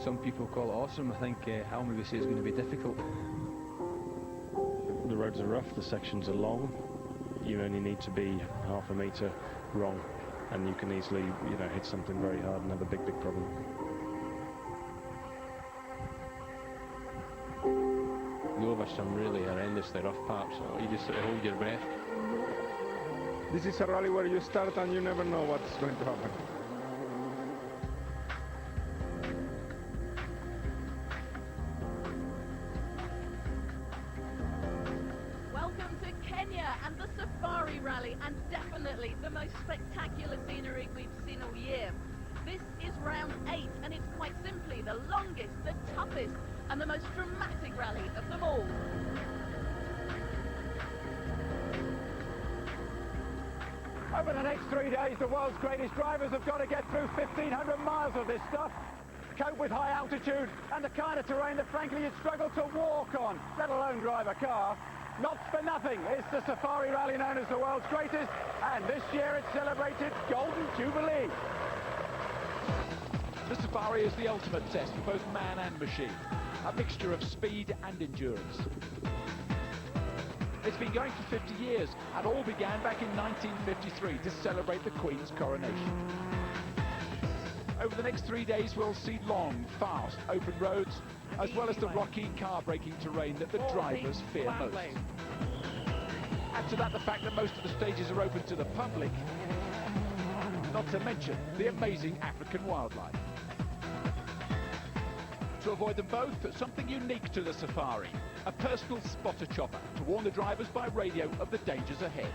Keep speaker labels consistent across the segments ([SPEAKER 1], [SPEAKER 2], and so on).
[SPEAKER 1] some people call it awesome. I think Halmy would say it's going to be difficult.
[SPEAKER 2] The roads are rough, the sections are long. You only need to be half a metre wrong, and you can easily, you know, hit something very hard and have a big problem.
[SPEAKER 3] You go over some really horrendously rough parts, so you just sort of hold your breath.
[SPEAKER 4] This is a rally where you start and you never know what's going to happen.
[SPEAKER 5] Welcome to Kenya and the Safari Rally, and definitely the most spectacular scenery we've seen all year. This is round 8, and it's quite simply the longest, the toughest, and the most dramatic rally of them all.
[SPEAKER 6] Over the next 3 days, the world's greatest drivers have got to get through 1,500 miles of this stuff, cope with high altitude and the kind of terrain that frankly you'd struggle to walk on, let alone drive a car. Not for nothing, it's the Safari Rally known as the world's greatest, and this year it celebrated Golden Jubilee.
[SPEAKER 7] The Safari is the ultimate test for both man and machine, a mixture of speed and endurance. It's been going for 50 years, and all began back in 1953 to celebrate the Queen's coronation. Over the next 3 days, we'll see long, fast, open roads, as well as the rocky, car-braking terrain that the drivers fear most. Add to that the fact that most of the stages are open to the public, not to mention the amazing African wildlife. To avoid them both, something unique to the Safari, a personal spotter chopper to warn the drivers by radio of the dangers ahead.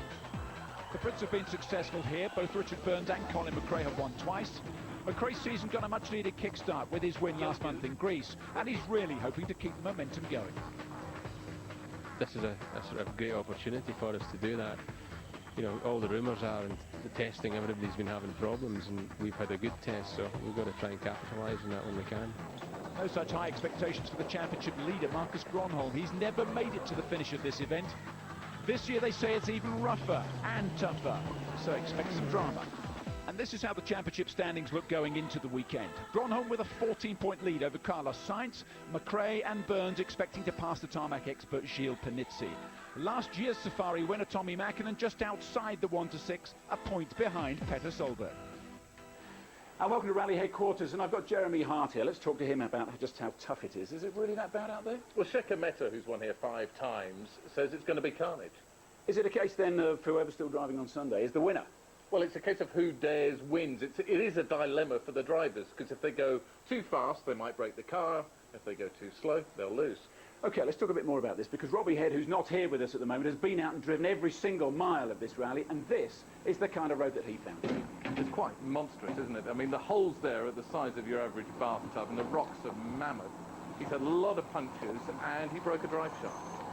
[SPEAKER 7] The Brits have been successful here. Both Richard Burns and Colin McRae have won twice. McRae's season got a much-needed kickstart with his win last month in Greece, and he's really hoping to keep the momentum going.
[SPEAKER 3] This is a sort of great opportunity for us to do that. You know, all the rumours are, and the testing, everybody's been having problems, and we've had a good test, so we've got to try and capitalise on that when we can.
[SPEAKER 7] No such high expectations for the championship leader, Marcus Gronholm. He's never made it to the finish of this event. This year they say it's even rougher and tougher, so expect some drama. And this is how the championship standings look going into the weekend. Gronholm with a 14-point lead over Carlos Sainz, McRae and Burns expecting to pass the tarmac expert Gilles Panizzi. Last year's Safari winner Tommy Mäkinen just outside the 1-6, a point behind Petter Solberg. And welcome to Rally Headquarters, and I've got Jeremy Hart here. Let's talk to him about just how tough it is. Is it really that bad out there?
[SPEAKER 8] Well, Shekhar Mehta, who's won here 5 times, says it's going to be carnage.
[SPEAKER 7] Is it a case then of whoever's still driving on Sunday is the winner?
[SPEAKER 8] Well, it's a case of who dares wins. It is a dilemma for the drivers, because if they go too fast, they might break the car. If they go too slow, they'll lose.
[SPEAKER 7] OK, let's talk a bit more about this, because Robbie Head, who's not here with us at the moment, has been out and driven every single mile of this rally, and this is the kind of road that he found.
[SPEAKER 8] It's quite monstrous, isn't it? I mean, the holes there are the size of your average bathtub, and the rocks are mammoth. He's had a lot of punches, and he broke a drive shaft.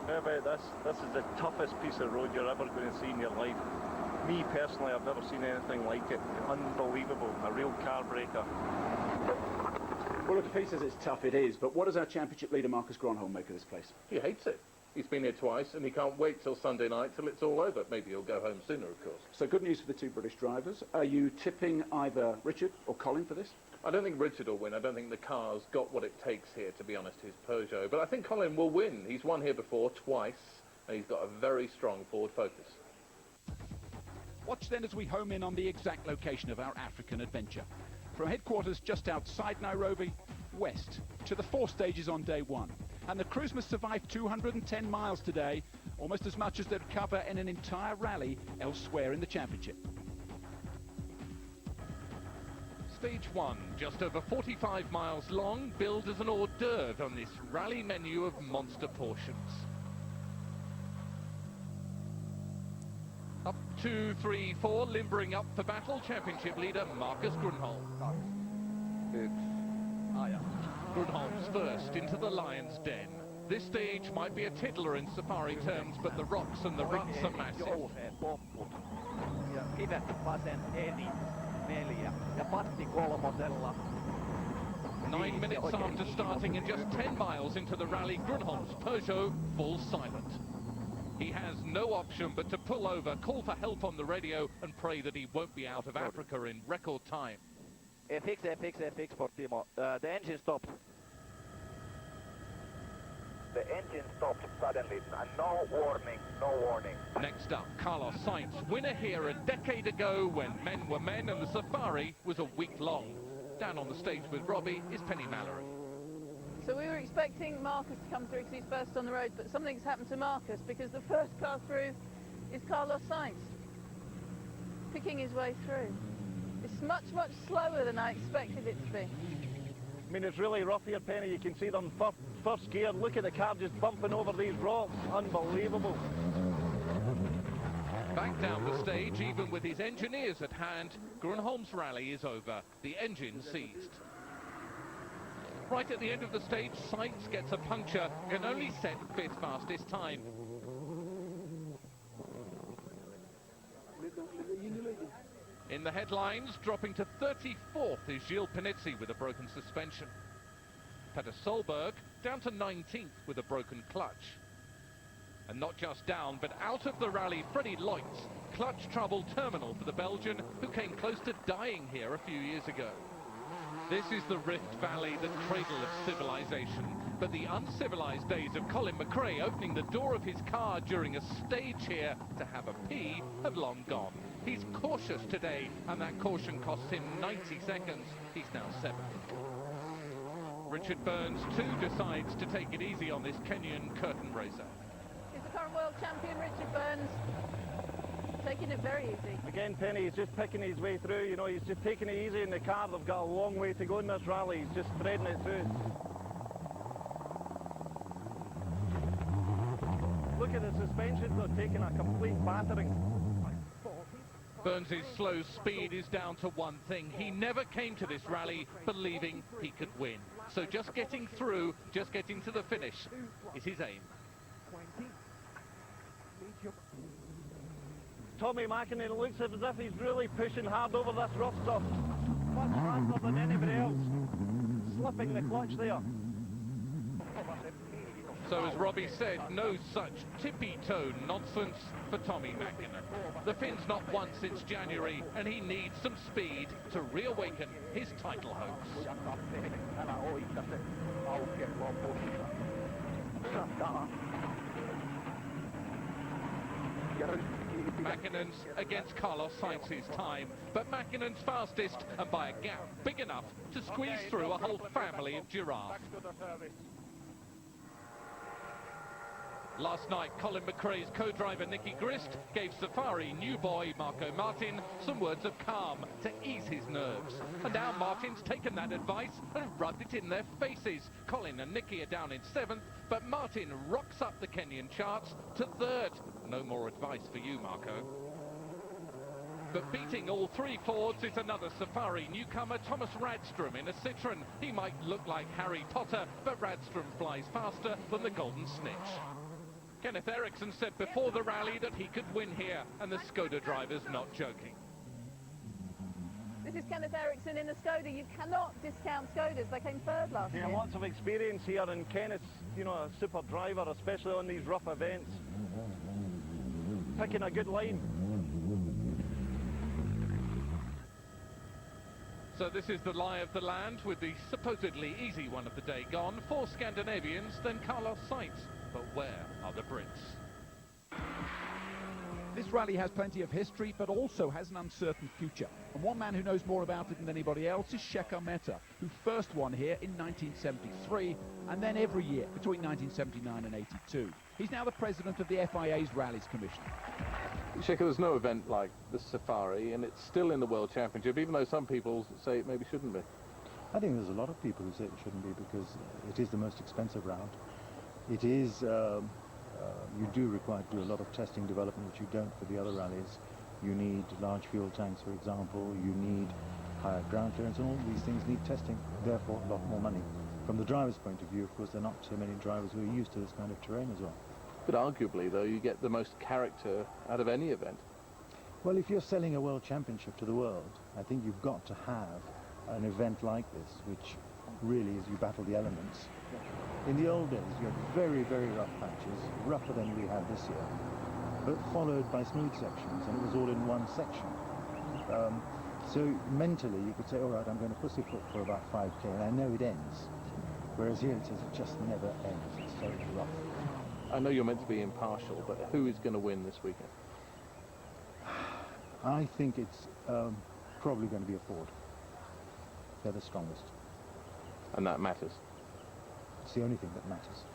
[SPEAKER 9] How about this? This is the toughest piece of road you're ever going to see in your life. Me personally, I've never seen anything like it. Unbelievable, a real car breaker.
[SPEAKER 7] Well, look, if he says it's tough, it is, but what does our championship leader Marcus Gronholm make of this place?
[SPEAKER 8] He hates it. He's been here twice, and he can't wait till Sunday night till it's all over. Maybe he'll go home sooner, of course.
[SPEAKER 7] So good news for the 2 British drivers. Are you tipping either Richard or Colin for this?
[SPEAKER 8] I don't think Richard will win. I don't think the car's got what it takes here, to be honest, his Peugeot. But I think Colin will win. He's won here before, twice, and he's got a very strong forward focus.
[SPEAKER 7] Watch then as we home in on the exact location of our African adventure. From headquarters just outside Nairobi, west to the 4 stages on day 1. And the crews must survive 210 miles today, almost as much as they'd cover in an entire rally elsewhere in the championship.
[SPEAKER 10] Stage 1, just over 45 miles long, billed as an hors d'oeuvre on this rally menu of monster portions. Up 2, 3, 4, limbering up for battle, championship leader Marcus Gronholm. Gronholm's first into the lion's den. This stage might be a tiddler in Safari terms, but the rocks and the ruts are massive. 9 minutes after starting and just 10 miles into the rally, Gronholm's Peugeot falls silent. He has no option but to pull over, call for help on the radio and pray that he won't be out of Africa in record time.
[SPEAKER 9] FX, Portimo. The engine stopped. The engine stopped suddenly, and no warning.
[SPEAKER 10] Next up, Carlos Sainz, winner here a decade ago when men were men and the safari was a week long. Down on the stage with Robbie is Penny Mallory.
[SPEAKER 5] So we were expecting Marcus to come through because he's first on the road, but something's happened to Marcus because the first car through is Carlos Sainz, picking his way through. It's much, much slower than I expected it to be.
[SPEAKER 9] I mean, it's really rough here, Penny. You can see them first gear. Look at the car just bumping over these rocks. Unbelievable.
[SPEAKER 10] Back down the stage, even with his engineers at hand, Grönholm's rally is over. The engine seized. Right at the end of the stage, Sainz gets a puncture, can only set 5th fastest time. In the headlines, dropping to 34th is Gilles Panizzi with a broken suspension. Peter Solberg down to 19th with a broken clutch. And not just down, but out of the rally, Freddie Leutz, clutch trouble terminal for the Belgian, who came close to dying here a few years ago. This is the Rift Valley, the cradle of civilization, but the uncivilized days of Colin McRae opening the door of his car during a stage here to have a pee have long gone. He's cautious today, and that caution costs him 90 seconds. He's now 7th. Richard Burns, too, decides to take it easy on this Kenyan curtain raiser.
[SPEAKER 5] Is the current world champion, Richard Burns, taking it very easy?
[SPEAKER 9] Again, Penny, he's just picking his way through. You know, he's just taking it easy in the car. They've got a long way to go in this rally. He's just threading it through. Look at the suspensions. They're taking a complete battering.
[SPEAKER 10] Burns' slow speed is down to one thing. He never came to this rally believing he could win. So just getting through, just getting to the finish is his aim.
[SPEAKER 9] Tommy Mackinnon, it looks as if he's really pushing hard over this rough stuff. Much faster than anybody else. Slipping the clutch there.
[SPEAKER 10] So as Robbie said, no such tippy-toe nonsense for Tommy Mackinnon. The Finn's not won since January, and he needs some speed to reawaken his title hopes. Mackinnon's against Carlos Sainz's time, but Mackinnon's fastest, and by a gap big enough to squeeze through a whole family of giraffes. Last night, Colin McRae's co-driver Nicky Grist gave Safari new boy Marco Martin some words of calm to ease his nerves. And now Martin's taken that advice and rubbed it in their faces. Colin and Nicky are down in 7th, but Martin rocks up the Kenyan charts to 3rd. No more advice for you, Marco. But beating all 3 Fords is another Safari newcomer, Thomas Radstrom in a Citroën. He might look like Harry Potter, but Radstrom flies faster than the Golden Snitch. Kenneth Eriksson said before the rally that he could win here, and the Skoda driver's not joking.
[SPEAKER 5] This is Kenneth Eriksson in a Skoda. You cannot discount Skodas. They came 3rd last year.
[SPEAKER 9] Lots of experience here, and Kenneth's, you know, a super driver, especially on these rough events. Picking a good line.
[SPEAKER 10] So this is the lie of the land, with the supposedly easy one of the day gone. 4 Scandinavians, then Carlos Sainz. But where are the Brits?
[SPEAKER 7] This rally has plenty of history, but also has an uncertain future. And one man who knows more about it than anybody else is Shekhar Mehta, who first won here in 1973, and then every year between 1979 and 82. He's now the president of the FIA's Rallies Commission.
[SPEAKER 8] Shekhar, there's no event like the Safari, and it's still in the World Championship, even though some people say it maybe shouldn't be.
[SPEAKER 11] I think there's a lot of people who say it shouldn't be, because it is the most expensive round. It is, you do require to do a lot of testing development, which you don't for the other rallies. You need large fuel tanks, for example. You need higher ground clearance, and all these things need testing, therefore a lot more money. From the driver's point of view, of course, there are not so many drivers who are used to this kind of terrain as well.
[SPEAKER 8] But arguably, though, you get the most character out of any event.
[SPEAKER 11] Well, if you're selling a world championship to the world, I think you've got to have an event like this, which really is you battle the elements. In the old days, you had very, very rough patches, rougher than we have this year, but followed by smooth sections, and it was all in one section. So mentally, you could say, all right, I'm going to pussyfoot for about 5k, and I know it ends. Whereas here it says it just never ends. It's so rough.
[SPEAKER 8] I know you're meant to be impartial, but who is going to win this weekend?
[SPEAKER 11] I think it's probably going to be a Ford. They're the strongest.
[SPEAKER 8] And that matters.
[SPEAKER 11] It's the only thing that matters.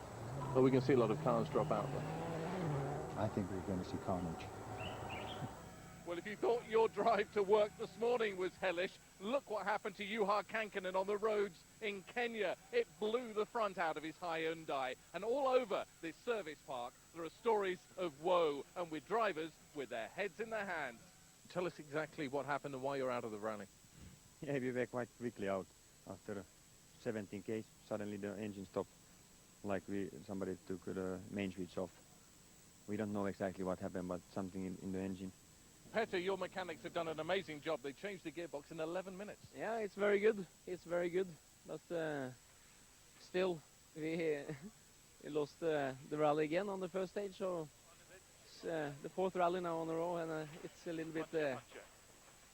[SPEAKER 8] Well, we can see a lot of cars drop out there.
[SPEAKER 11] I think we're going to see carnage.
[SPEAKER 10] Well, if you thought your drive to work this morning was hellish, look what happened to Juha Kankkunen on the roads in Kenya. It blew the front out of his Hyundai. And all over this service park, there are stories of woe, and with drivers with their heads in their hands. Tell us exactly what happened and why you're out of the rally.
[SPEAKER 12] Yeah, we were quite quickly out after 17 Ks. Suddenly the engine stopped, like somebody took the main switch off. We don't know exactly what happened, but something in the engine.
[SPEAKER 10] Petter, your mechanics have done an amazing job. They changed the gearbox in 11 minutes.
[SPEAKER 13] Yeah, it's very good. It's very good. But still, we lost the rally again on the first stage. So it's the fourth rally now on a row, and it's a little bit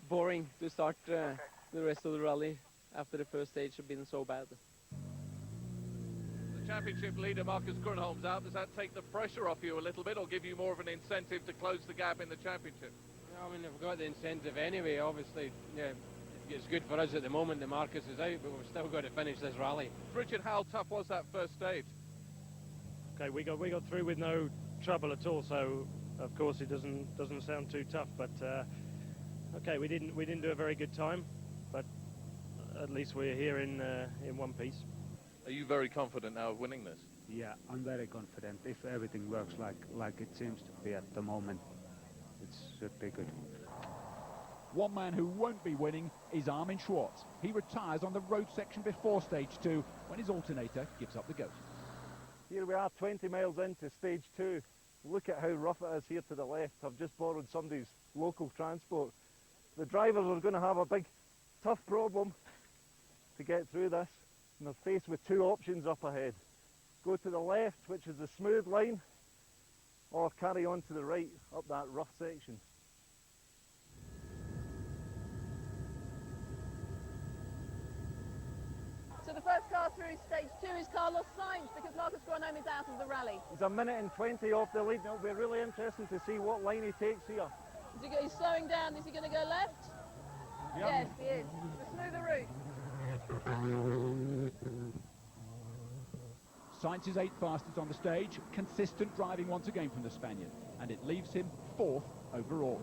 [SPEAKER 13] boring to start the rest of the rally after the first stage has been so bad.
[SPEAKER 10] The championship leader, Marcus Grönholm's out. Does that take the pressure off you a little bit, or give you more of an incentive to close the gap in the championship?
[SPEAKER 14] I mean, we've got the incentive anyway. Obviously, yeah, it's good for us at the moment that Marcus is out, but we've still got to finish this rally.
[SPEAKER 10] Richard, how tough was that first stage?
[SPEAKER 9] Okay, we got through with no trouble at all, so of course it doesn't sound too tough. But okay, we didn't do a very good time, but at least we're here in one piece.
[SPEAKER 10] Are you very confident now of winning this?
[SPEAKER 15] Yeah, I'm very confident. If everything works like it seems to be at the moment, it should be good.
[SPEAKER 7] One man who won't be winning is Armin Schwartz. He retires on the road section before stage 2 when his alternator gives up the ghost.
[SPEAKER 6] Here we are 20 miles into stage 2. Look at how rough it is here to the left. I've just borrowed somebody's local transport. The drivers are going to have a big, tough problem to get through this. And they're faced with two options up ahead. Go to the left, which is the smooth line, or carry on to the right up that rough section.
[SPEAKER 5] So the first car through stage 2 is Carlos Sainz, because Marcus Grönholm is out of the rally.
[SPEAKER 6] He's a minute and 20 off the lead. It'll be really interesting to see what line he takes here.
[SPEAKER 5] He's slowing down. Is he going to go left?
[SPEAKER 6] Yep.
[SPEAKER 5] Yes, he is. The smoother route.
[SPEAKER 7] Sainz is 8th fastest on the stage, consistent driving once again from the Spaniard, and it leaves him 4th overall.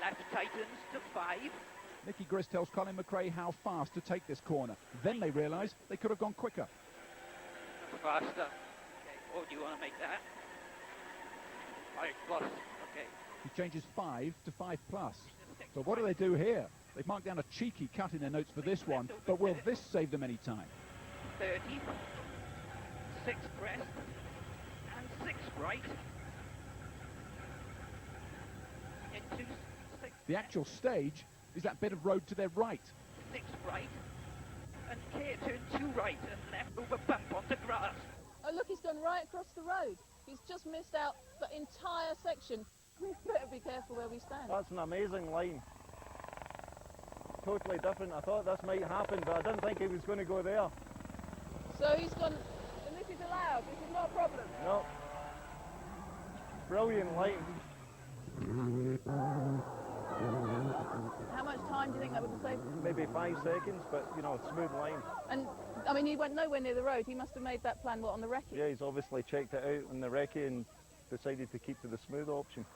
[SPEAKER 16] Lap tightens to 5.
[SPEAKER 7] Nicky Grist tells Colin McRae how fast to take this corner. Then they realise they could have gone quicker.
[SPEAKER 16] Faster. Okay, what do you want to make that? 5 plus. Okay.
[SPEAKER 7] He changes 5 to 5 plus. But what do they do here? They've marked down a cheeky cut in their notes for this one, but will this save them any time?
[SPEAKER 16] 30. 6 crest. And 6 right. Into 6.
[SPEAKER 7] The actual stage is that bit of road to their right.
[SPEAKER 16] 6 right. And K turn 2 right and left over bump onto grass.
[SPEAKER 5] Oh look, he's gone right across the road. He's just missed out the entire section. We better be careful where we stand.
[SPEAKER 6] That's an amazing line. Totally different. I thought this might happen, but I didn't think he was going to go there.
[SPEAKER 5] So he's gone, and this is allowed. This is not a problem.
[SPEAKER 6] No. Brilliant line.
[SPEAKER 5] How much time do you think that would have saved?
[SPEAKER 6] Maybe 5 seconds, but you know, smooth line.
[SPEAKER 5] And I mean, he went nowhere near the road. He must have made that plan, what, on the recce?
[SPEAKER 6] Yeah, he's obviously checked it out on the recce and decided to keep to the smooth option.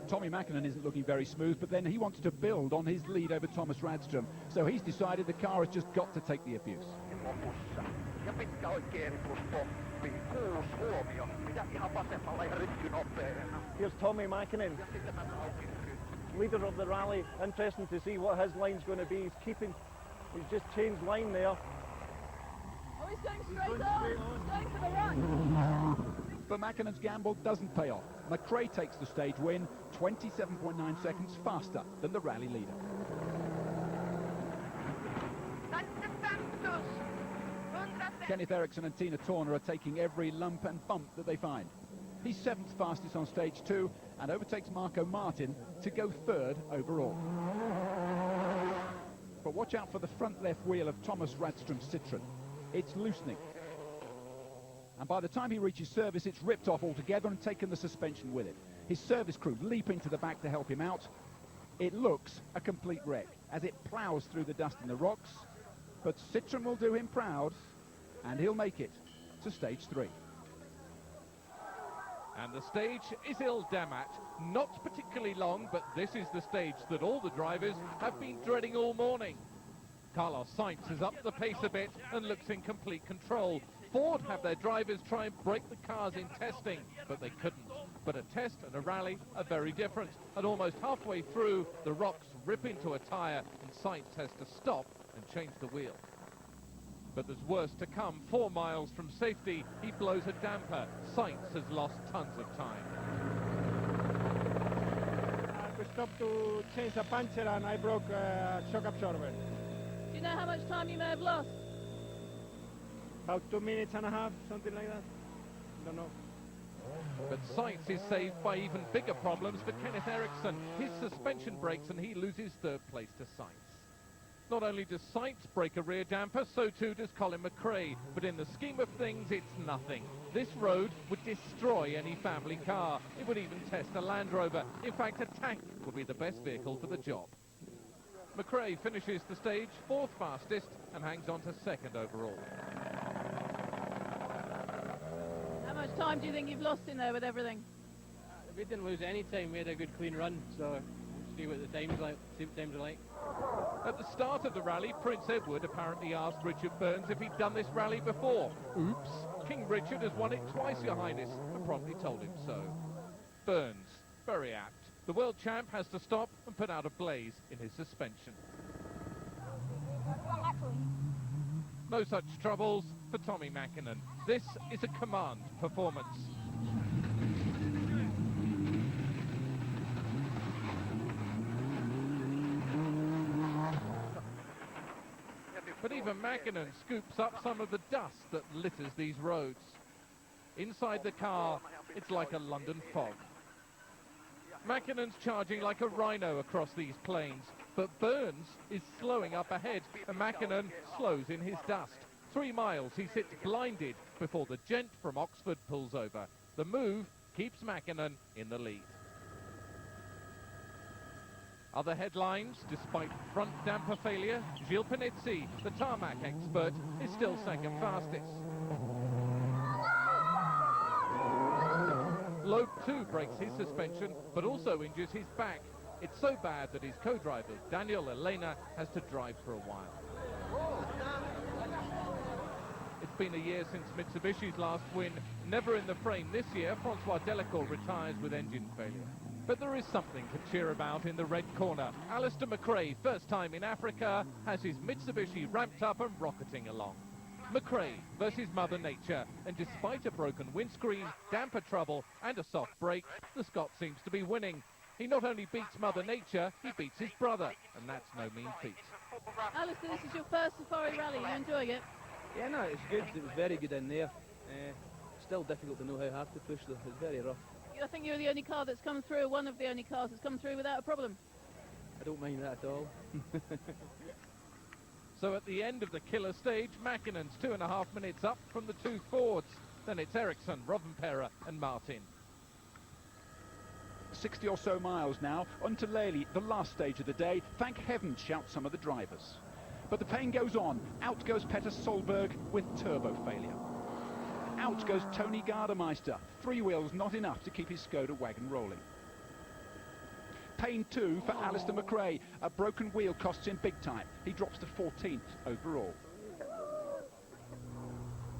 [SPEAKER 7] Tommy Mäkinen isn't looking very smooth, but then he wants to build on his lead over Thomas Radström. So he's decided the car has just got to take the abuse.
[SPEAKER 6] Here's Tommy Mäkinen, leader of the rally. Interesting to see what his line's going to be. He's just changed line there.
[SPEAKER 5] Oh, he's going straight on. He's going for the right.
[SPEAKER 7] But Mäkinen's gamble doesn't pay off. McRae takes the stage win, 27.9 seconds faster than the rally leader. Kenneth Eriksson and Tina Turner are taking every lump and bump that they find. He's 7th fastest on stage 2 and overtakes Marco Martin to go 3rd overall. But watch out for the front left wheel of Thomas Radstrom's Citroën. It's loosening. And by the time he reaches service, it's ripped off altogether and taken the suspension with it. His service crew leap into the back to help him out. It looks a complete wreck as it plows through the dust and the rocks. But Citroën will do him proud, and he'll make it to stage 3.
[SPEAKER 10] And the stage is Il Damat. Not particularly long, but this is the stage that all the drivers have been dreading all morning. Carlos Sainz is up the pace a bit and looks in complete control. Ford have their drivers try and break the cars in testing, but they couldn't. But a test and a rally are very different. And almost halfway through, the rocks rip into a tyre and Sainz has to stop and change the wheel. But there's worse to come. 4 miles from safety, he blows a damper. Sainz has lost tons of time.
[SPEAKER 4] We stopped to change a puncture and I broke a shock absorber.
[SPEAKER 5] Do you know how much time you may have lost?
[SPEAKER 4] About 2 minutes and a half, something like that. Don't know.
[SPEAKER 10] But Sainz is saved by even bigger problems for Kenneth Eriksson. His suspension breaks and he loses 3rd place to Sainz. Not only does Sainz break a rear damper, so too does Colin McRae. But in the scheme of things, it's nothing. This road would destroy any family car. It would even test a Land Rover. In fact, a tank would be the best vehicle for the job. McRae finishes the stage 4th fastest and hangs on to 2nd overall.
[SPEAKER 5] How much time do you think you've lost in there with everything?
[SPEAKER 14] We didn't lose any time. We had a good clean run, so we'll see what the times like. See what times are like.
[SPEAKER 10] At the start of the rally, Prince Edward apparently asked Richard Burns if he'd done this rally before. Oops, King Richard has won it twice, Your Highness, and promptly told him so. Burns, very apt. The world champ has to stop and put out a blaze in his suspension. No such troubles for Tommy Mäkinen. This is a command performance. But even Mäkinen scoops up some of the dust that litters these roads. Inside the car, it's like a London fog. Mäkinen's charging like a rhino across these plains, but Burns is slowing up ahead, and Mäkinen slows in his dust. 3 miles, he sits blinded before the gent from Oxford pulls over. The move keeps Mäkinen in the lead. Other headlines, despite front damper failure, Gilles Panizzi, the tarmac expert, is still 2nd fastest. Loeb too breaks his suspension, but also injures his back. It's so bad that his co-driver, Daniel Elena, has to drive for a while. It's been a year since Mitsubishi's last win. Never in the frame this year, Francois Delacour retires with engine failure. But there is something to cheer about in the red corner. Alistair McRae, first time in Africa, has his Mitsubishi ramped up and rocketing along. McRae versus Mother Nature, and despite a broken windscreen, damper trouble and a soft brake, the Scot seems to be winning. He not only beats Mother Nature, he beats his brother, and that's no mean feat.
[SPEAKER 5] Alistair, this is your first Safari rally. You enjoying it?
[SPEAKER 1] Yeah, no, it's good. It was very good in there. Still difficult to know how hard to push though. It's very rough.
[SPEAKER 5] I think you're the only car that's come through, one of the only cars that's come through without a problem.
[SPEAKER 1] I don't mind that at all.
[SPEAKER 10] So at the end of the killer stage, Mäkinen's 2.5 minutes up from the 2 Fords. Then it's Eriksson, Rovanperä and Martin.
[SPEAKER 7] 60 or so miles now, on to Lely, the last stage of the day. Thank heaven, shout some of the drivers. But the pain goes on. Out goes Petter Solberg with turbo failure. Out goes Tony Gardemeister. 3 wheels not enough to keep his Skoda wagon rolling. Pain too for Alistair McRae. A broken wheel costs him big time. He drops to 14th overall.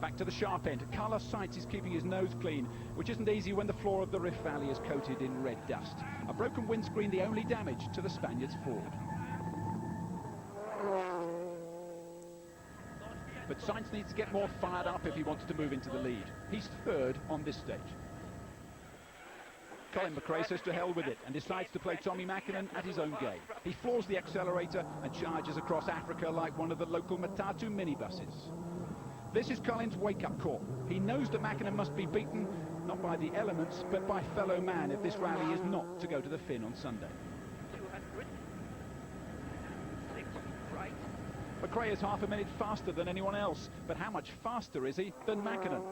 [SPEAKER 7] Back to the sharp end. Carlos Sainz is keeping his nose clean, which isn't easy when the floor of the Rift Valley is coated in red dust. A broken windscreen the only damage to the Spaniard's Ford. But Sainz needs to get more fired up if he wants to move into the lead. He's 3rd on this stage. Colin McRae says to hell with it and decides to play Tommy Mackinnon at his own game. He floors the accelerator and charges across Africa like one of the local Matatu minibuses. This is Colin's wake-up call. He knows that Mackinnon must be beaten, not by the elements, but by fellow man if this rally is not to go to the Finn on Sunday.
[SPEAKER 16] 200. 6 right.
[SPEAKER 7] McRae is half a minute faster than anyone else, but how much faster is he than Mackinnon?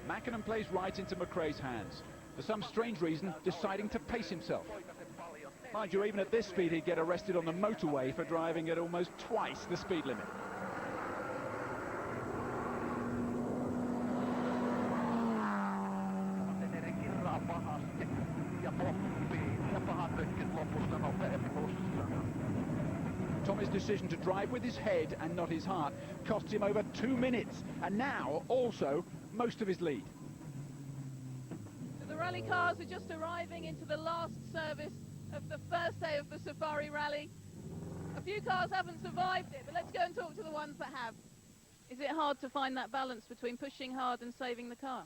[SPEAKER 7] Mackinnon plays right into McRae's hands, for some strange reason deciding to pace himself. Mind you, even at this speed he'd get arrested on the motorway for driving at almost twice the speed limit. Tommy's decision to drive with his head and not his heart costs him over 2 minutes, and now also most of his lead.
[SPEAKER 5] So the rally cars are just arriving into the last service of the first day of the Safari Rally. A few cars haven't survived it, but let's go and talk to the ones that have. Is it hard to find that balance between pushing hard and saving the car?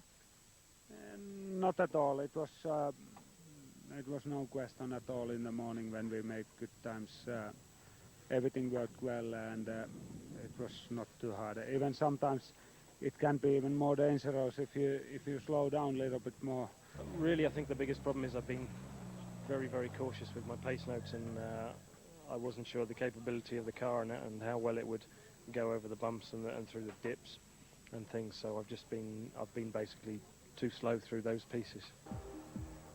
[SPEAKER 15] Not at all. It was no question at all in the morning when we made good times. Everything worked well, and it was not too hard. Even sometimes it can be even more dangerous if you slow down a little bit more.
[SPEAKER 9] Really, I think the biggest problem is I've been very, very cautious with my pace notes, and I wasn't sure of the capability of the car and how well it would go over the bumps and through the dips and things. So I've been basically too slow through those pieces.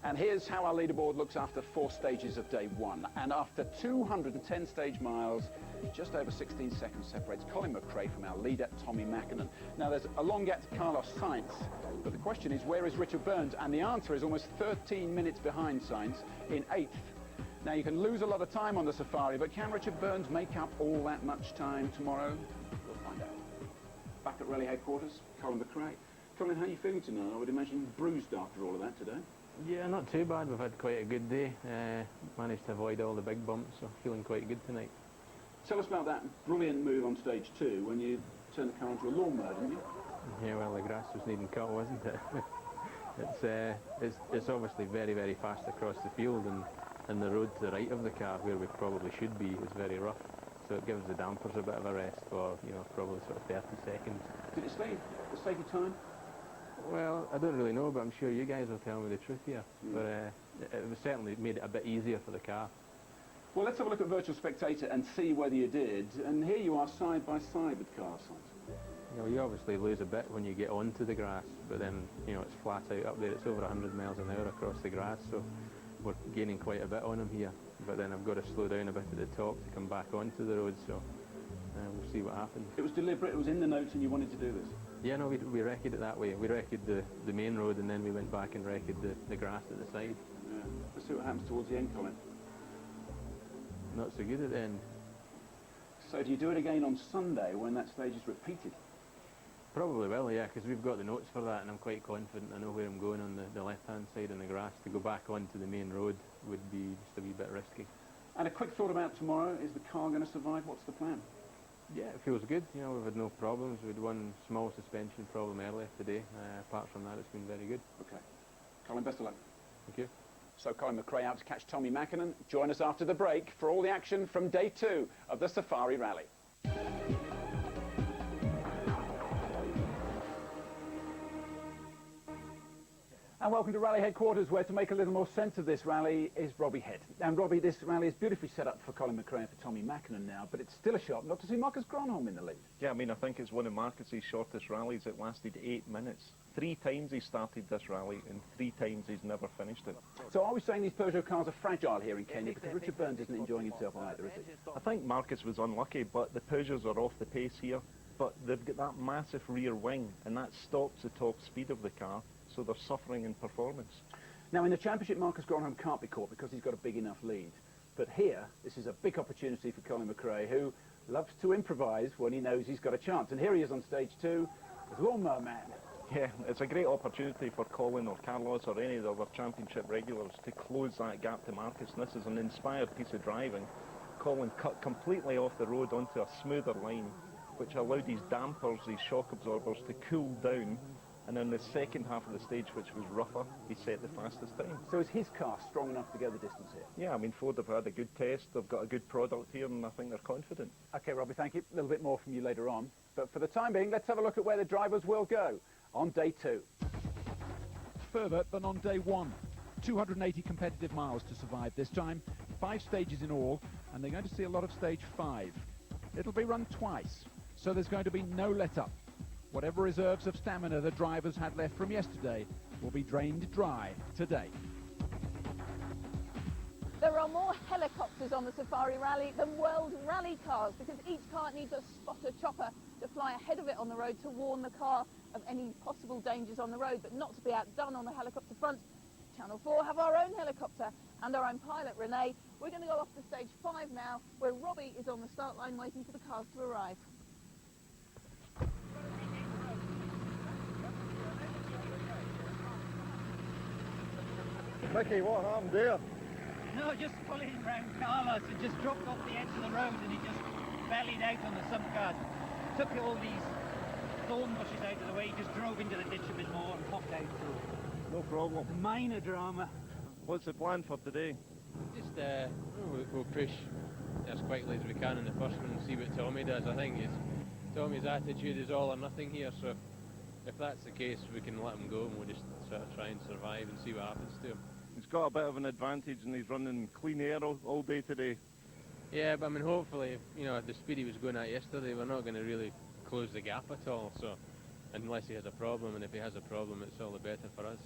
[SPEAKER 6] And here's how our leaderboard looks after 4 stages of day 1. And after 210 stage miles, just over 16 seconds separates Colin McRae from our leader, Tommy Mackinnon. Now, there's a long gap to Carlos Sainz, but the question is, where is Richard Burns? And the answer is almost 13 minutes behind Sainz in 8th. Now, you can lose a lot of time on the Safari, but can Richard Burns make up all that much time tomorrow? We'll find out. Back at rally headquarters, Colin McRae. Colin, how are you feeling tonight? I would imagine bruised after all of that today.
[SPEAKER 3] Yeah, not too bad. We've had quite a good day. Managed to avoid all the big bumps, so feeling quite good tonight.
[SPEAKER 6] Tell us about that brilliant move on stage 2 when you turned the car into a lawnmower, didn't you?
[SPEAKER 3] Yeah, well, the grass was needing cut, wasn't it? It's obviously very, very fast across the field, and the road to the right of the car, where we probably should be, is very rough. So it gives the dampers a bit of a rest for, probably sort of 30 seconds.
[SPEAKER 6] Did it save you time?
[SPEAKER 3] Well, I don't really know, but I'm sure you guys will tell me the truth here. But it was certainly made it a bit easier for the car.
[SPEAKER 6] Well, let's have a look at Virtual Spectator and see whether you did. And here you are side by side with Carlos Sainz.
[SPEAKER 3] You obviously lose a bit when you get onto the grass, but then, it's flat out up there. It's over 100 miles an hour across the grass, so we're gaining quite a bit on him here. But then I've got to slow down a bit at the top to come back onto the road, so we'll see what happens.
[SPEAKER 6] It was deliberate, it was in the notes, and you wanted to do this?
[SPEAKER 3] Yeah, no, we wrecked it that way. We wrecked the main road, and then we went back and wrecked the grass at the side.
[SPEAKER 6] Yeah. Let's see what happens towards the end, Colin.
[SPEAKER 3] Not so good at the end.
[SPEAKER 6] So do you do it again on Sunday when that stage is repeated?
[SPEAKER 3] Probably will, yeah, because we've got the notes for that, and I'm quite confident I know where I'm going on the left-hand side in the grass. To go back onto the main road would be just a wee bit risky.
[SPEAKER 6] And a quick thought about tomorrow. Is the car going to survive? What's the plan?
[SPEAKER 3] Yeah, it feels good. We've had no problems. We had one small suspension problem earlier today. Apart from that, it's been very good.
[SPEAKER 6] Okay. Colin, best of luck.
[SPEAKER 3] Thank you.
[SPEAKER 6] So Colin McRae out to catch Tommy Mackinnon. Join us after the break for all the action from day 2 of the Safari Rally. And welcome to Rally Headquarters, where to make a little more sense of this rally is Robbie Head. And Robbie, this rally is beautifully set up for Colin McRae and for Tommy Mackinnon now, but it's still a shock not to see Marcus Gronholm in the lead.
[SPEAKER 17] Yeah, I mean, I think it's one of Marcus's shortest rallies. It lasted 8 minutes. 3 times he started this rally, and 3 times he's never finished it.
[SPEAKER 6] So are we saying these Peugeot cars are fragile here in Kenya, because Richard Burns isn't enjoying himself either, is he?
[SPEAKER 17] I think Marcus was unlucky, but the Peugeots are off the pace here. But they've got that massive rear wing, and that stops the top speed of the car, so they're suffering in performance.
[SPEAKER 6] Now, in the championship, Marcus Gronholm can't be caught because he's got a big enough lead. But here, this is a big opportunity for Colin McRae, who loves to improvise when he knows he's got a chance. And here he is on stage 2, with Lawnmower Man.
[SPEAKER 17] Yeah, it's a great opportunity for Colin or Carlos or any of the other championship regulars to close that gap to Marcus. And this is an inspired piece of driving. Colin cut completely off the road onto a smoother line, which allowed these dampers, these shock absorbers, to cool down and in the second half of the stage, which was rougher, he set the fastest time.
[SPEAKER 6] So is his car strong enough to go the distance here?
[SPEAKER 17] Yeah, I mean, Ford have had a good test, they've got a good product here, and I think they're confident.
[SPEAKER 6] OK, Robbie, thank you. A little bit more from you later on. But for the time being, let's have a look at where the drivers will go on day 2.
[SPEAKER 7] Further than on day 1. 280 competitive miles to survive this time, 5 stages in all, and they're going to see a lot of stage 5. It'll be run twice, so there's going to be no let-up. Whatever reserves of stamina the drivers had left from yesterday will be drained dry today.
[SPEAKER 5] There are more helicopters on the Safari Rally than World Rally cars because each car needs a spotter chopper to fly ahead of it on the road to warn the car of any possible dangers on the road, but not to be outdone on the helicopter front. Channel 4 have our own helicopter and our own pilot, Renee. We're going to go off to stage 5 now, where Robbie is on the start line waiting for the cars to arrive.
[SPEAKER 4] Mickey, what happened there?
[SPEAKER 16] No, just following around Carlos. It just dropped off the edge of the road and he just bellied out on the subcars. Took all these thorn bushes out of the way, he just drove into the ditch a bit more and popped out. So
[SPEAKER 4] No problem.
[SPEAKER 16] minor drama.
[SPEAKER 4] What's the plan for today?
[SPEAKER 3] Just we'll push as quickly as we can in the first one and see what Tommy does. I think Tommy's attitude is all or nothing here, so if that's the case, we can let him go and we'll just sort of try and survive and see what happens to him.
[SPEAKER 17] He's got a bit of an advantage and he's running clean air all day today.
[SPEAKER 3] Yeah, but I mean, hopefully, at the speed he was going at yesterday, we're not going to really close the gap at all, so unless he has a problem, and if he has a problem, it's all the better for us.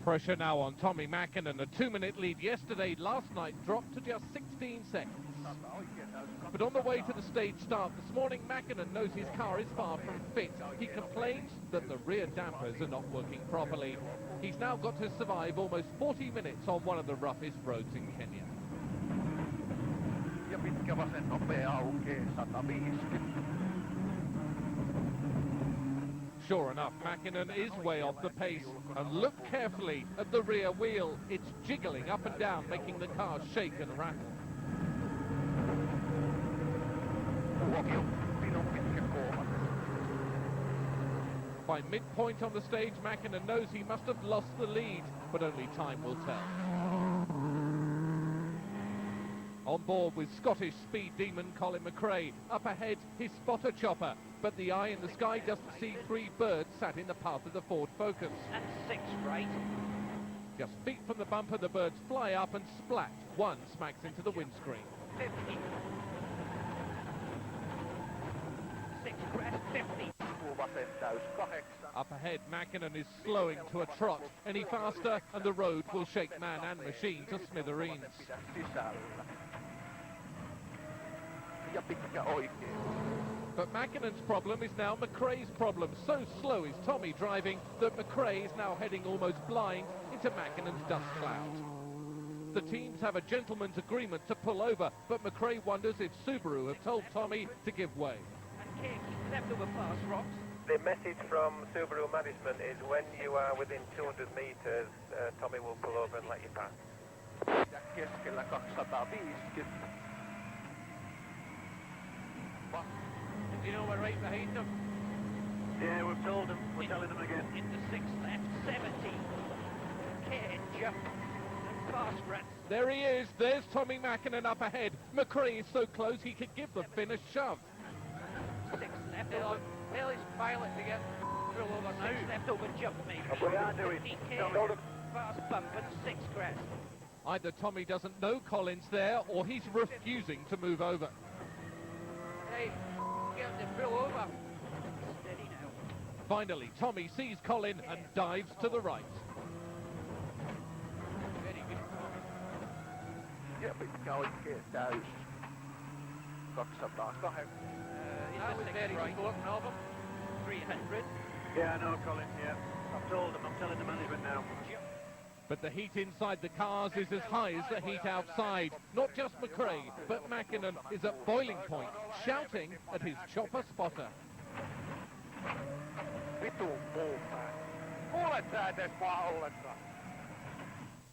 [SPEAKER 10] Pressure now on Tommy Mäkinen. A 2-minute lead yesterday, last night dropped to just 16 seconds. But on the way to the stage start this morning, Mäkinen knows his car is far from fit. He complains that the rear dampers are not working properly. He's now got to survive almost 40 minutes on one of the roughest roads in Kenya. Sure enough, Mäkinen is way off the pace. And look carefully at the rear wheel. It's jiggling up and down, making the car shake and rattle. By midpoint on the stage, Mäkinen knows he must have lost the lead, but only time will tell. On board with Scottish speed demon Colin McRae. Up ahead, his spotter chopper. But the eye in the sky doesn't see 3 birds sat in the path of the Ford Focus.
[SPEAKER 16] That's 6 right.
[SPEAKER 10] Just feet from the bumper, the birds fly up and splat. One smacks into the windscreen.
[SPEAKER 16] 50. 6 crest, 50.
[SPEAKER 10] Up ahead, Mäkinen is slowing to a trot. Any faster, and the road will shake man and machine to smithereens. But Mäkinen's problem is now McRae's problem. So slow is Tommy driving that McRae is now heading almost blind into Mäkinen's dust cloud. The teams have a gentleman's agreement to pull over, but McRae wonders if Subaru have told Tommy to give way.
[SPEAKER 16] And keep left over past rocks.
[SPEAKER 18] The message from Subaru management is when you are within 200 metres, Tommy will pull over and let you pass.
[SPEAKER 16] You know we're right behind them.
[SPEAKER 18] Yeah, we've told them. We're telling them again.
[SPEAKER 16] Into 6 left, 70. Ketchup. And fast rats.
[SPEAKER 10] There he is. There's Tommy Mäkinen up ahead. McRae is so close he could give the Finn a shove.
[SPEAKER 16] 6 left over. Tell his pilot to get through over now. 6 left over jump, maybe.
[SPEAKER 18] We are doing.
[SPEAKER 16] Fast bump and 6 crest.
[SPEAKER 10] Either Tommy doesn't know Colin's there, or he's refusing to move over.
[SPEAKER 16] Hey, get him to pull over. Steady now.
[SPEAKER 10] Finally, Tommy sees Colin and dives to the right.
[SPEAKER 16] Very good.
[SPEAKER 18] Yep, it's going, get down. Got some back. Got him.
[SPEAKER 16] That was very important of him. 300.
[SPEAKER 18] Yeah, I know, Colin, yeah. I've told them, I'm telling the management now.
[SPEAKER 10] But the heat inside the cars is as high as the heat outside. Not just McRae, but Mäkinen is at boiling point, shouting at his chopper spotter.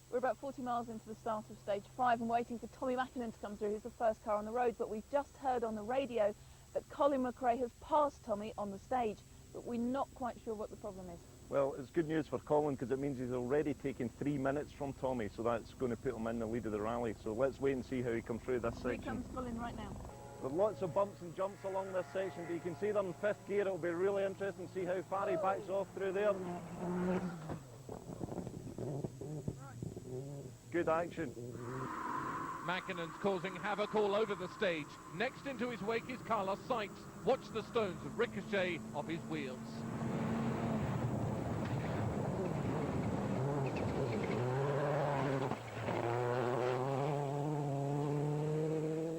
[SPEAKER 5] We're about 40 miles into the start of stage 5 and waiting for Tommy Mäkinen to come through. He's the first car on the road, but we've just heard on the radio that Colin McRae has passed Tommy on the stage. but we're not quite sure what the problem is.
[SPEAKER 17] Well, it's good news for Colin because it means he's already taken 3 minutes from Tommy, so that's going to put him in the lead of the rally. So let's wait and see how he comes through this
[SPEAKER 5] Here
[SPEAKER 17] section.
[SPEAKER 5] comes Colin right now.
[SPEAKER 17] There are lots of bumps and jumps along this section, but you can see they're in 5th gear. It'll be really interesting to see how far he backs off through there. Good action.
[SPEAKER 10] Mäkkinen's causing havoc all over the stage. Next into his wake is Carlos Sainz. Watch the stones ricochet off his wheels.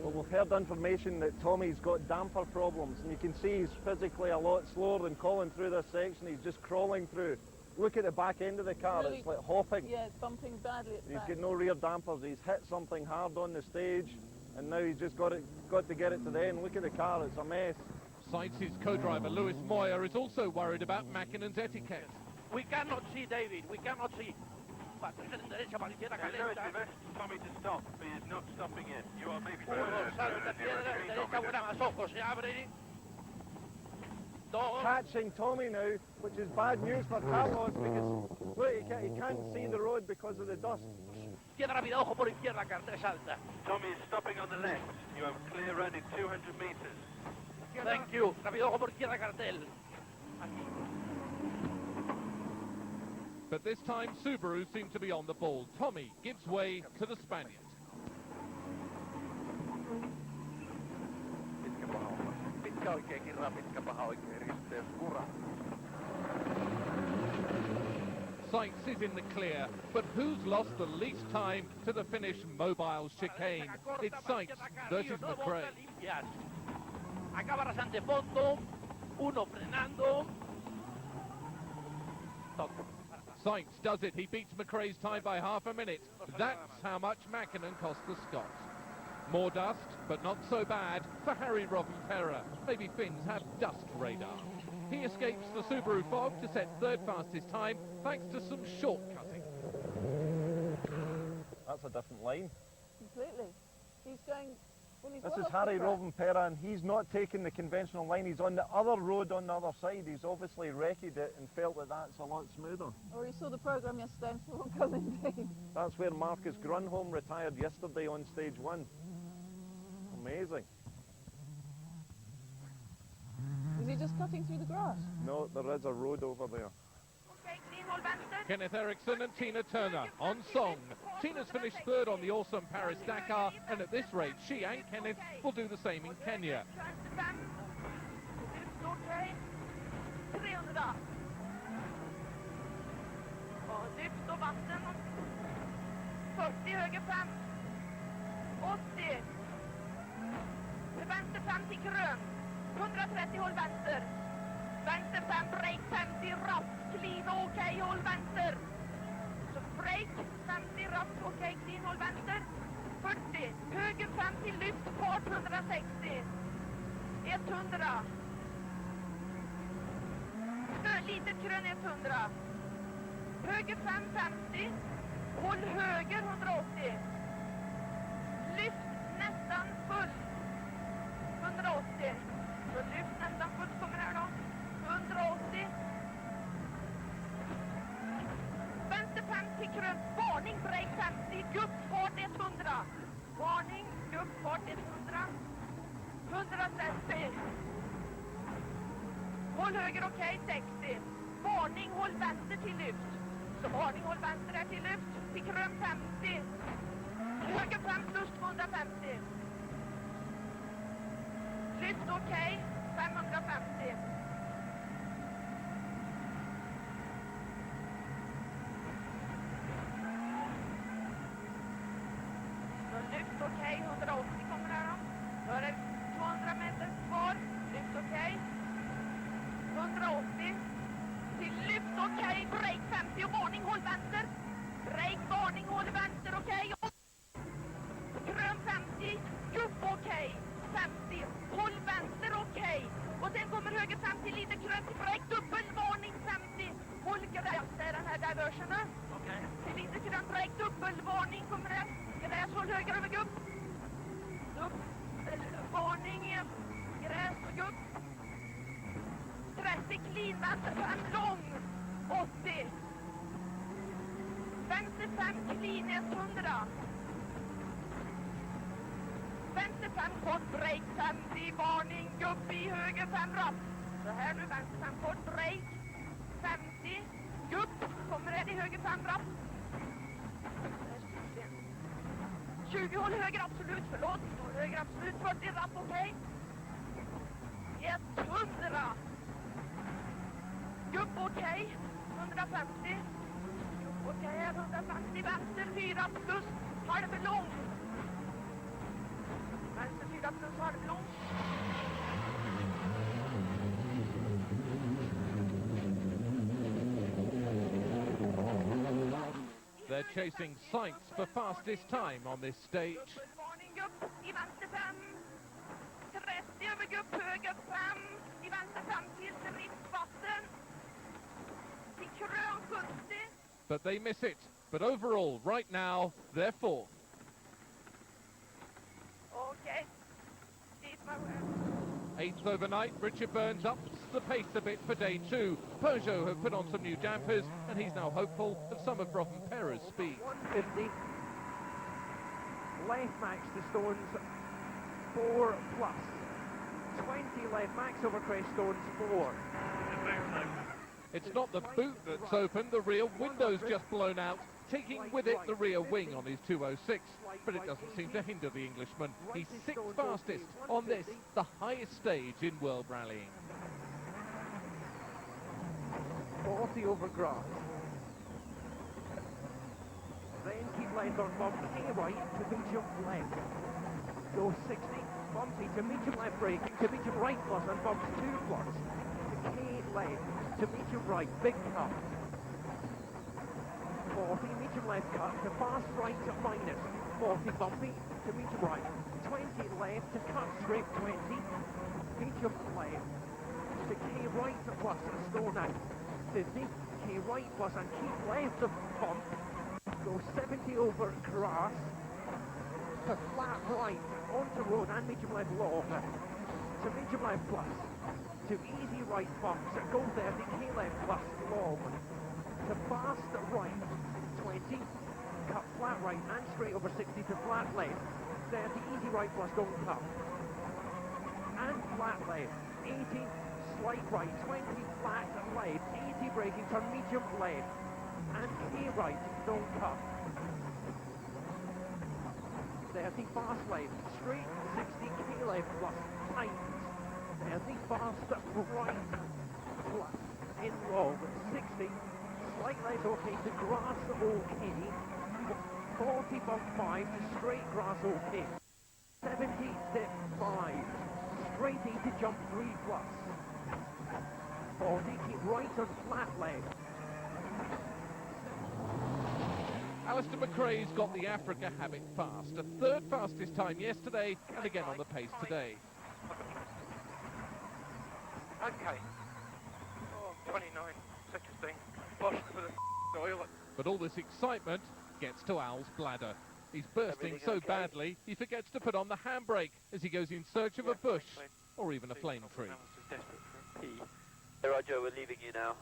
[SPEAKER 17] Well, we've heard information that Tommy's got damper problems, and you can see he's physically a lot slower than Colin through this section. He's just crawling through. Look at the back end of the car,
[SPEAKER 5] Really,
[SPEAKER 17] it's like hopping.
[SPEAKER 5] Yeah, it's bumping badly at the
[SPEAKER 17] He's
[SPEAKER 5] back.
[SPEAKER 17] got no rear dampers, he's hit something hard on the stage, and now he's just got to get it to the end. Look at the car, it's a mess.
[SPEAKER 10] Sains's co-driver Lewis Moyer is also worried about Mäkkinen's etiquette.
[SPEAKER 19] We cannot see, David, we cannot see.
[SPEAKER 18] Lewis, you've asked Tommy to stop, but he's not stopping it. You are maybe
[SPEAKER 17] Catching Tommy now, which is bad news for Carlos because look, he can't see the road because of the dust.
[SPEAKER 18] Tommy is stopping on the left. You have clear run in 200 meters.
[SPEAKER 19] Thank you. Rápido, ojo por izquierda, cartel.
[SPEAKER 10] But this time Subaru seem to be on the ball. Tommy gives way to the Spaniard. Sainz is in the clear, but who's lost the least time to the finish mobile chicane? It's Sainz versus McRae.
[SPEAKER 19] Acaba rasante fondo, uno frenando.
[SPEAKER 10] Sainz does it. He beats McRae's time by half a minute. That's how much Mäkkinen cost the Scots. More dust, but not so bad for Harry Rovanperä. Maybe Finns have dust radar. He escapes the Subaru fog to set third fastest time thanks to some shortcutting.
[SPEAKER 17] That's a different line.
[SPEAKER 5] Completely. He's going... Well, he's
[SPEAKER 17] This
[SPEAKER 5] well
[SPEAKER 17] is
[SPEAKER 5] off the
[SPEAKER 17] Harry
[SPEAKER 5] track.
[SPEAKER 17] Rovanperä, and he's not taking the conventional line. He's on the other road on the other side. He's obviously wrecked it and felt that that's a lot smoother.
[SPEAKER 5] Or he saw the programme yesterday and saw what Colin did.
[SPEAKER 17] That's where Marcus Grönholm retired yesterday on stage 1. Amazing.
[SPEAKER 5] Is he just cutting through the grass?
[SPEAKER 17] No, there is a road over there.
[SPEAKER 10] Kenneth Eriksson and Tina Turner on song. Tina's finished third on the awesome Paris-Dakar, and at this rate, she and Kenneth will do the same in Kenya.
[SPEAKER 5] Lyft och vatten. 40 höger 5. 80. Till vänster 5 till grön. 130 håll vänster. Vänster 5, break 50, rapp, clean, okej, håll vänster. Så break 50, rapp, okej, clean, håll vänster. 40, höger 5 till lyft, fart 160. 100. Litet krön 100. Höger 5, 50. Håll höger 180. Lyft nästan full. 180. Så lyft nästan fullt kommer här då. 180. Vänster 50 krön. Varning, break 50. Guppfart 100. Varning, guppfart 100. 130. Håll höger okej, 60. Varning, håll vänster till lyft. Så varning, håll vänster här till lyft. Till krön 50. Höger 5 plus 250. Lyft okej, 550. Så lyft okej, 180 kommer här då. Då är det 200 meter kvar. Lyft okej. 180. Till lyft okej, break 50 och varning, håll vänster. Break, varning, håll vänster, okej. Grön 50, gupp okej. 50, håll vänster okej. Och sen kommer höger 50 vänster 5 lång, 80. Vänster 5 cleanest 100. Vänster 5 kort break 50, varning, gupp i höger 5 rapp. Så här nu, vänster 5 kort break 50, gupp, kommer det i höger 5 rapp. 20 håll höger absolut, förlåt. Höger absolut, 40 rapp, okej. 100. Gupp okej, 150. Gupp okej, 150, vänster 4 plus, halv lång. Vänster 4 plus, halv lång.
[SPEAKER 10] They're chasing Sainz for fastest time on this stage.
[SPEAKER 5] Varning gupp i vänster 5. 30 över gupp, höger 5. I vänster 5 till riskvatten. I krön 70.
[SPEAKER 10] But they miss it. But overall, right now, they're fourth.
[SPEAKER 5] Okay. Dit var
[SPEAKER 10] Eighth overnight, Richard Burns ups the pace a bit for day 2. Peugeot have put on some new dampers, and he's now hopeful of some of Rovanpera's speed.
[SPEAKER 6] 150. Left max to Stones 4 plus. 20 left max over Crest Stones 4.
[SPEAKER 10] It's not the boot that's open, the rear window's just blown out, taking with it the rear wing on his 206, but it doesn't seem to hinder the Englishman. He's 6th fastest on this, the highest stage in world rallying.
[SPEAKER 6] 40 over grass. Then keep left on bump, K right to medium left. Go 60, bumpy to medium left braking, to medium right plus and bumps 2 plus. To K left, to medium right, big cut. 40, medium left cut, to fast right to minus. 40 bumpy, to medium right. 20 left, to cut straight 20. Medium left, to K right to plus and stone out. 50, K right plus and keep left of bump. Go 70 over grass. To flat right, onto road and medium left long. To medium left plus. To easy right bumps, go 30, K left plus long. To fast right, 20, cut flat right and straight over 60 to flat left. 30, easy right plus don't cut. And flat left, 80, slight right, 20, flat left, easy braking, turn medium left. And K right, don't cut. 30, fast left, straight, 60, K left plus, tight. 30, fast right, plus, in long, 60, slight left okay, to grass okay, 40 bump 5, to straight grass okay, 70, dip 5, straight 80, jump 3 plus, 40, keep right on flat left.
[SPEAKER 10] Alistair McRae's got the Africa habit fast, a 3rd fastest time yesterday and again on the pace today.
[SPEAKER 18] Okay. Oh, 29, 16. Bosh for the toilet.
[SPEAKER 10] But all this excitement gets to Al's bladder. He's bursting so badly, he forgets to put on the handbrake as he goes in search of a bush or even a flame tree.
[SPEAKER 20] Hey Roger, we're leaving you now.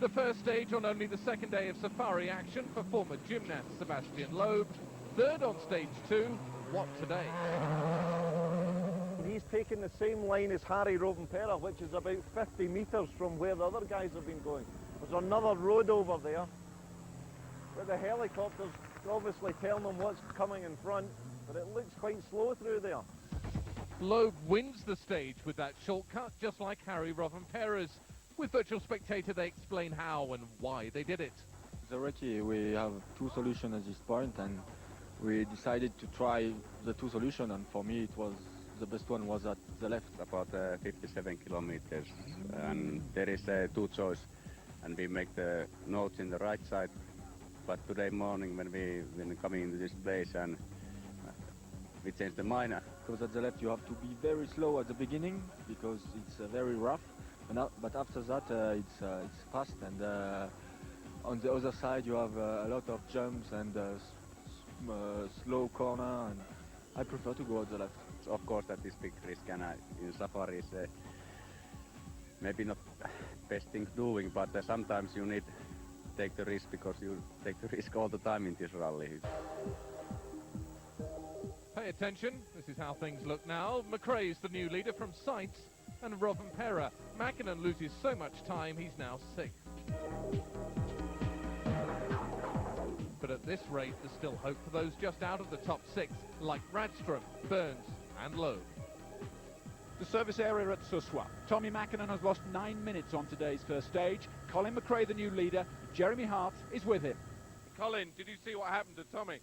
[SPEAKER 10] The first stage on only the 2nd day of safari action for former gymnast Sebastian Loeb. 3rd on stage 2, what today?
[SPEAKER 17] He's taken the same line as Harry Rovanpera, which is about 50 metres from where the other guys have been going. There's another road over there, where the helicopters obviously telling them what's coming in front, but it looks quite slow through there.
[SPEAKER 10] Loeb wins the stage with that shortcut, just like Harry Rovanpera's. With Virtual Spectator, they explain how and why they did it.
[SPEAKER 12] Already we have 2 solutions at this point, and we decided to try the 2 solutions, and for me it was the best one was at the left.
[SPEAKER 21] About 57 kilometers, and there is 2 choices, and we make the notes in the right side. But today morning when coming into this place, and we changed the mind.
[SPEAKER 12] Because at the left you have to be very slow at the beginning because it's very rough, but after that it's fast, and on the other side you have a lot of jumps and slow corner, and I prefer to go at the left.
[SPEAKER 21] Of course that is big risk, and in safaris maybe not best thing doing, but sometimes you need to take the risk because you take the risk all the time in this rally.
[SPEAKER 10] Pay attention, this is how things look now. McRae's the new leader from Sainz and Rovanperä. Mäkinen loses so much time, he's now 6th. But at this rate, there's still hope for those just out of the top 6, like Radstrom, Burns and Loeb.
[SPEAKER 7] The service area at Suswa. Tommy Mäkinen has lost 9 minutes on today's first stage. Colin McRae, the new leader. Jeremy Hart is with him.
[SPEAKER 10] Colin, did you see what happened to Tommy?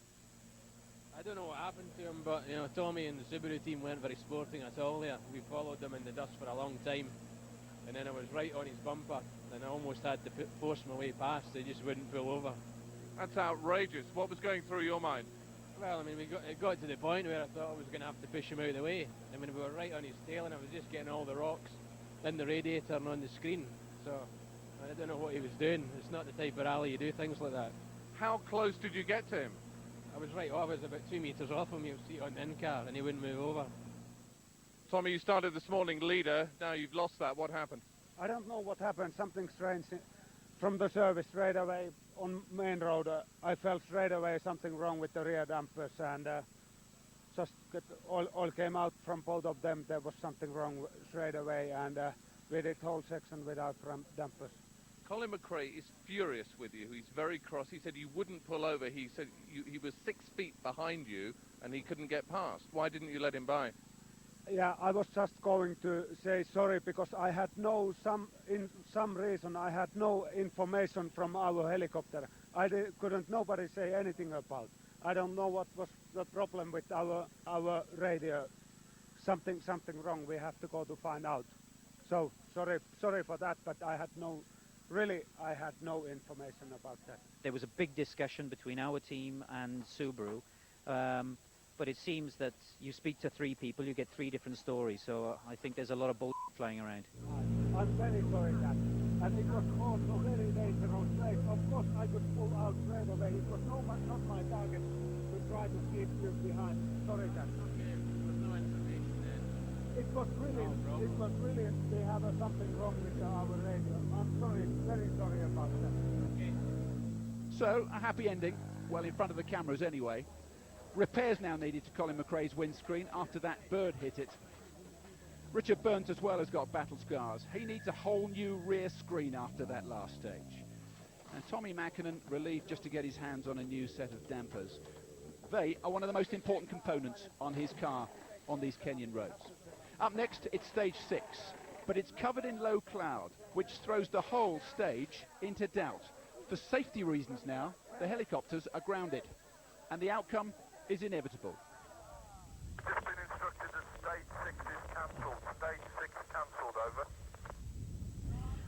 [SPEAKER 14] I don't know what happened to him, but you know, Tommy and the Subaru team weren't very sporting at all there. We followed them in the dust for a long time, and then I was right on his bumper, and I almost had to force my way past. They just wouldn't pull over.
[SPEAKER 10] That's outrageous. What was going through your mind?
[SPEAKER 14] Well, I mean, it got to the point where I thought I was going to have to push him out of the way. I mean, we were right on his tail, and I was just getting all the rocks in the radiator and on the screen. So I don't know what he was doing. It's not the type of rally you do things like that.
[SPEAKER 10] How close did you get to him?
[SPEAKER 14] I was right off. I was about 2 metres off him. He was seated on the in-car, and he wouldn't move over.
[SPEAKER 10] Tommy, you started this morning leader. Now you've lost that. What happened?
[SPEAKER 15] I don't know what happened. Something strange from the service straight away on main road. I felt straight away something wrong with the rear dampers, and just all came out from both of them. There was something wrong straight away, and we did whole section without dampers.
[SPEAKER 10] Colin McRae is furious with you. He's very cross. He said you wouldn't pull over. He said he was 6 feet behind you and he couldn't get past. Why didn't you let him by?
[SPEAKER 15] Yeah, I was just going to say sorry because I had some reason I had no information from our helicopter. Couldn't nobody say anything about. I don't know what was the problem with our radio. Something wrong. We have to go to find out. So sorry for that, but I had no information about that.
[SPEAKER 16] There was a big discussion between our team and Subaru, but it seems that you speak to 3 people, you get 3 different stories, so I think there's a lot of bull flying around.
[SPEAKER 15] I'm very sorry that, and it was also very dangerous place. Of course I could pull out straight away. It was not my target to try to keep you behind. Sorry that. It was really, they have something wrong with our radio. I'm sorry, very sorry about that.
[SPEAKER 7] Okay. So, a happy ending, well in front of the cameras anyway. Repairs now needed to Colin McRae's windscreen after that bird hit it. Richard Burns as well has got battle scars. He needs a whole new rear screen after that last stage. And Tommy Mäkinen relieved just to get his hands on a new set of dampers. They are one of the most important components on his car on these Kenyan roads. Up next, it's stage 6, but it's covered in low cloud, which throws the whole stage into doubt. For safety reasons now, the helicopters are grounded, and the outcome is inevitable.
[SPEAKER 18] Just been instructed that stage 6 is cancelled. Stage 6 cancelled, over.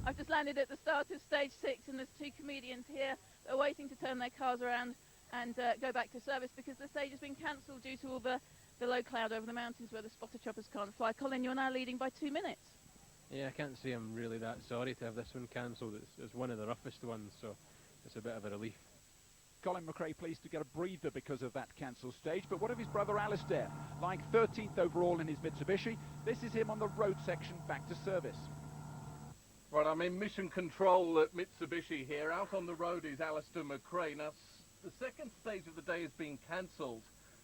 [SPEAKER 5] I've just landed at the start of stage 6, and there's 2 comedians here that are waiting to turn their cars around and go back to service because the stage has been cancelled due to all the low cloud over the mountains where the spotter choppers can't fly. Colin, you're now leading by 2 minutes.
[SPEAKER 14] Yeah, I can't say I'm really that sorry to have this one cancelled. It's one of the roughest ones, so it's a bit of a relief.
[SPEAKER 7] Colin McRae pleased to get a breather because of that cancelled stage, but what of his brother Alistair? Lying 13th overall in his Mitsubishi, this is him on the road section back to service.
[SPEAKER 8] Right, I'm in mission control at Mitsubishi here. Out on the road is Alistair McRae. Now, the second stage of the day has been cancelled,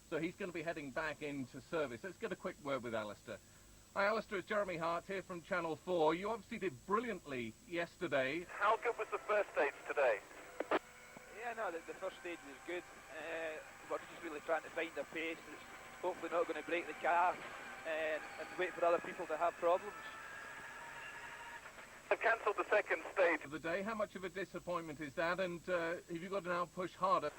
[SPEAKER 8] so he's going to be heading back into service. Let's get a quick word with Alistair. Hi Alistair, it's Jeremy Hart here from Channel 4. You obviously did brilliantly yesterday.
[SPEAKER 18] How good was the first stage today?
[SPEAKER 2] Yeah, no, the first stage was good. We're just really trying to find a pace that's hopefully not going to break the car and wait for other people to have problems.
[SPEAKER 18] They've cancelled the second stage
[SPEAKER 8] of the day. How much of a disappointment is that, and have you got to now push harder?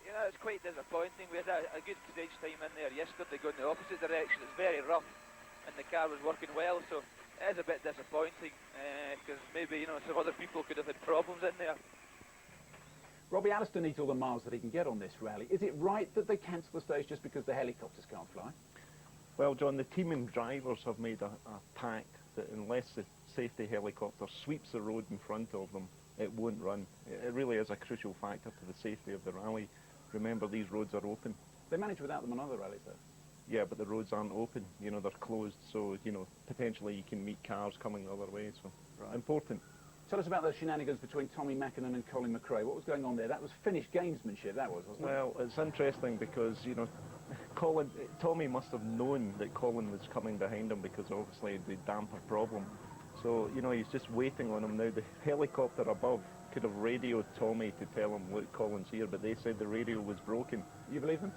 [SPEAKER 2] You know, it's quite disappointing. We had a good stage time in there yesterday going the opposite direction. It's very rough and the car was working well, so it is a bit disappointing because maybe, you know, some other people could have had problems in there.
[SPEAKER 7] Robbie, Alistair needs all the miles that he can get on this rally. Is it right that they cancel the stage just because the helicopters can't fly?
[SPEAKER 17] Well, John, the team and drivers have made a pact that unless the safety helicopter sweeps the road in front of them, it won't run. It really is a crucial factor to the safety of the rally. Remember, these roads are open.
[SPEAKER 7] They manage without them on other rallies, though.
[SPEAKER 17] Yeah, but the roads aren't open, you know, they're closed, so, you know, potentially you can meet cars coming the other way, so important.
[SPEAKER 6] Tell us about those shenanigans between Tommy Mackinnon and Colin McRae. What was going on there? That was Finnish gamesmanship, that was, wasn't it?
[SPEAKER 17] Well, it's interesting because, you know, Tommy must have known that Colin was coming behind him because obviously the damper problem. So, you know, he's just waiting on him now. The helicopter above could have radioed Tommy to tell him, look, Colin's here, but they said the radio was broken.
[SPEAKER 6] You believe them?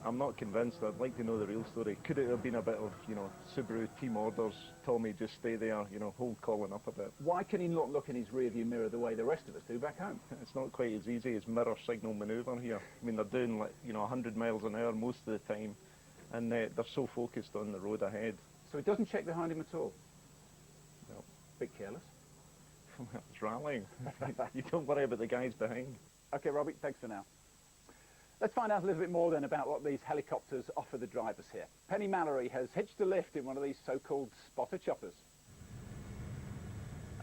[SPEAKER 17] I'm not convinced. I'd like to know the real story. Could it have been a bit of, you know, Subaru team orders, Tommy just stay there, you know, hold Colin up a bit?
[SPEAKER 6] Why can he not look in his rearview mirror the way the rest of us do back home?
[SPEAKER 17] It's not quite as easy as mirror signal manoeuvre here. I mean, they're doing, like, you know, 100 miles an hour most of the time, and they're so focused on the road ahead.
[SPEAKER 6] So he doesn't check behind him at all?
[SPEAKER 17] No.
[SPEAKER 6] Bit careless.
[SPEAKER 17] It's rallying. You don't worry about the guys behind.
[SPEAKER 6] OK, Robbie, thanks for now. Let's find out a little bit more then about what these helicopters offer the drivers here. Penny Mallory has hitched a lift in one of these so-called spotter choppers.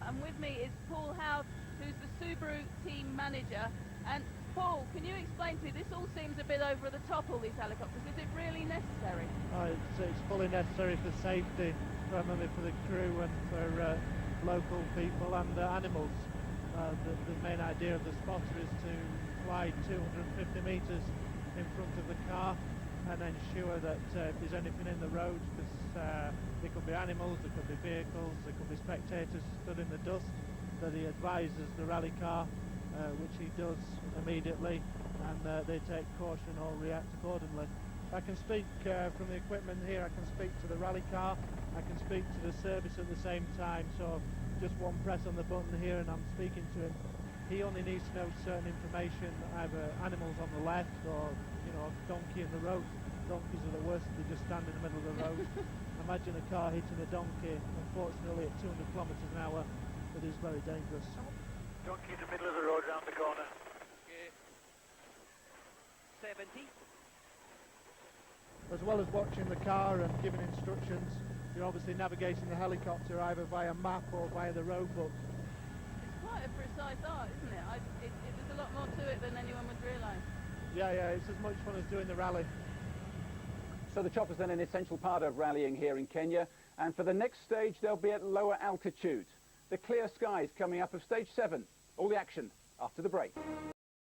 [SPEAKER 5] And with me is Paul House, who's the Subaru team manager. And Paul, can you explain to me, this all seems a bit over the top, all these helicopters. Is it really necessary?
[SPEAKER 9] It's fully necessary for safety, primarily for the crew and for local people and animals. The main idea of the spotter is to fly 250 metres in front of the car and ensure that if there's anything in the road, because there could be animals, there could be vehicles, there could be spectators stood in the dust, that he advises the rally car, which he does immediately, and they take caution or react accordingly. I can speak from the equipment here, I can speak to the rally car, I can speak to the service at the same time, so just one press on the button here and I'm speaking to him. He only needs to know certain information, either animals on the left or, you know, a donkey in the road. Donkeys are the worst, they just stand in the middle of the road. Imagine a car hitting a donkey, unfortunately at 200 kilometres an hour, it is very dangerous.
[SPEAKER 16] Donkey in the middle of the road round the corner.
[SPEAKER 19] Okay. 70.
[SPEAKER 9] As well as watching the car and giving instructions, you're obviously navigating the helicopter either via map or via the road book.
[SPEAKER 5] Quite a precise art, isn't it? There's a lot more to it than anyone would realise.
[SPEAKER 9] Yeah, it's as much fun as doing the rally.
[SPEAKER 6] So the chopper's then an essential part of rallying here in Kenya, and for the next stage they'll be at lower altitude. The clear skies coming up of stage 7. All the action after the break.